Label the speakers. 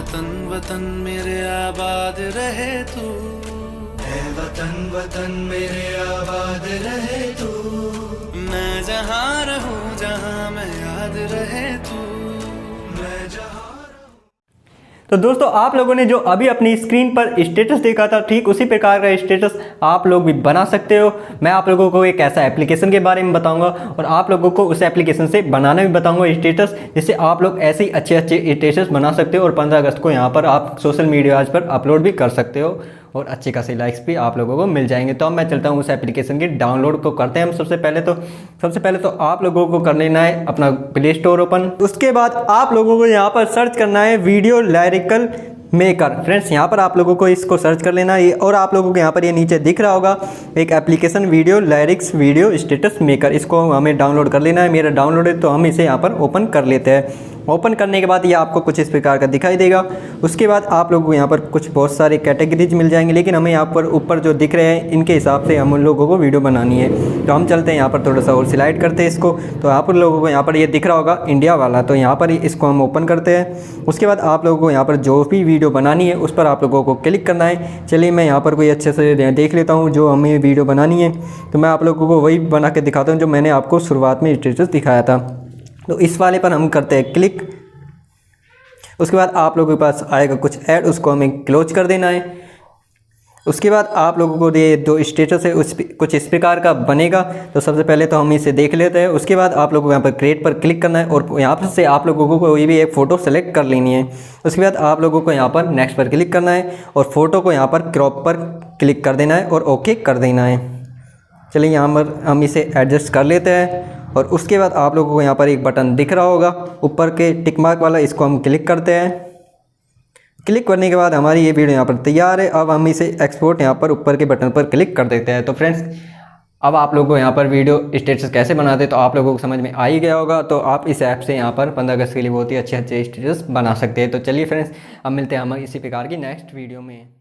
Speaker 1: वतन वतन मेरे आबाद रहे तू,
Speaker 2: है वतन वतन मेरे आबाद रहे तू।
Speaker 1: मैं जहाँ रहूँ जहाँ मैं याद रहे तू,
Speaker 2: मैं जहाँ
Speaker 3: तो दोस्तों आप लोगों ने जो अभी अपनी स्क्रीन पर स्टेटस देखा था, ठीक उसी प्रकार का स्टेटस आप लोग भी बना सकते हो। मैं आप लोगों को एक ऐसा एप्लीकेशन के बारे में बताऊंगा और आप लोगों को उस एप्लीकेशन से बनाना भी बताऊंगा स्टेटस, जिससे आप लोग ऐसे ही अच्छे अच्छे स्टेटस बना सकते हो और 15 अगस्त को यहाँ पर आप सोशल मीडिया पर अपलोड भी कर सकते हो और अच्छी खासी लाइक्स भी आप लोगों को मिल जाएंगे। तो अब मैं चलता हूँ उस एप्लीकेशन की डाउनलोड को करते हैं हम। सबसे पहले तो आप लोगों को कर लेना है अपना प्ले स्टोर ओपन। उसके बाद आप लोगों को यहाँ पर सर्च करना है वीडियो लिरिकल मेकर। फ्रेंड्स यहाँ पर आप लोगों को इसको सर्च कर लेना है और आप लोगों को यहाँ पर ये नीचे दिख रहा होगा एक application video lyrics video status maker. इसको हमें डाउनलोड कर लेना है। मेरा डाउनलोड है तो हम इसे यहाँ पर ओपन कर लेते हैं। ओपन करने के बाद ये आपको कुछ इस प्रकार का दिखाई देगा। उसके बाद आप लोगों को यहाँ पर कुछ बहुत सारे कैटेगरीज मिल जाएंगे, लेकिन हमें यहाँ पर ऊपर जो दिख रहे हैं इनके हिसाब से हम उन लोगों को वीडियो बनानी है। तो हम चलते हैं यहाँ पर थोड़ा सा और सिलेक्ट करते हैं इसको। तो आप लोगों को यहाँ पर ये दिख रहा होगा इंडिया वाला, तो यहाँ पर इसको हम ओपन करते हैं। उसके बाद आप लोगों को यहाँ पर जो भी वीडियो बनानी है उस पर आप लोगों को क्लिक करना है। चलिए मैं यहाँ पर कोई अच्छे से देख लेता हूँ जो हमें वीडियो बनानी है। तो मैं आप लोगों को वही बना के दिखाता हूँ जो मैंने आपको शुरुआत में स्टेटस दिखाया था। तो इस वाले पर हम करते हैं क्लिक। उसके बाद आप लोगों के पास आएगा कुछ ऐड, उसको हमें क्लोज कर देना है। उसके बाद आप लोगों को ये जो स्टेटस है उस कुछ इस प्रकार का बनेगा। तो सबसे पहले तो हम इसे देख लेते हैं। उसके बाद आप लोगों को यहाँ पर क्रिएट पर क्लिक करना है और यहाँ से आप लोगों को कोई भी एक फ़ोटो सेलेक्ट कर लेनी है। उसके बाद आप लोगों को यहाँ पर नेक्स्ट पर क्लिक करना है और फोटो को यहाँ पर क्रॉप पर क्लिक कर देना है और ओके कर देना है। चलिए यहाँ पर हम इसे एडजस्ट कर लेते हैं। और उसके बाद आप लोगों को यहाँ पर एक बटन दिख रहा होगा ऊपर के टिक मार्क वाला, इसको हम क्लिक करते हैं। क्लिक करने के बाद हमारी ये वीडियो यहाँ पर तैयार है। अब हम इसे एक्सपोर्ट यहाँ पर ऊपर के बटन पर क्लिक कर देते हैं। तो फ्रेंड्स अब आप लोगों को यहाँ पर वीडियो स्टेटस कैसे बनाते हैं तो आप लोगों को समझ में आ ही गया होगा। तो आप इस ऐप से यहाँ पर 15 अगस्त के लिए बहुत ही अच्छे अच्छे स्टेटस बना सकते हैं। तो चलिए फ्रेंड्स अब मिलते हैं हम इसी प्रकार की नेक्स्ट वीडियो में।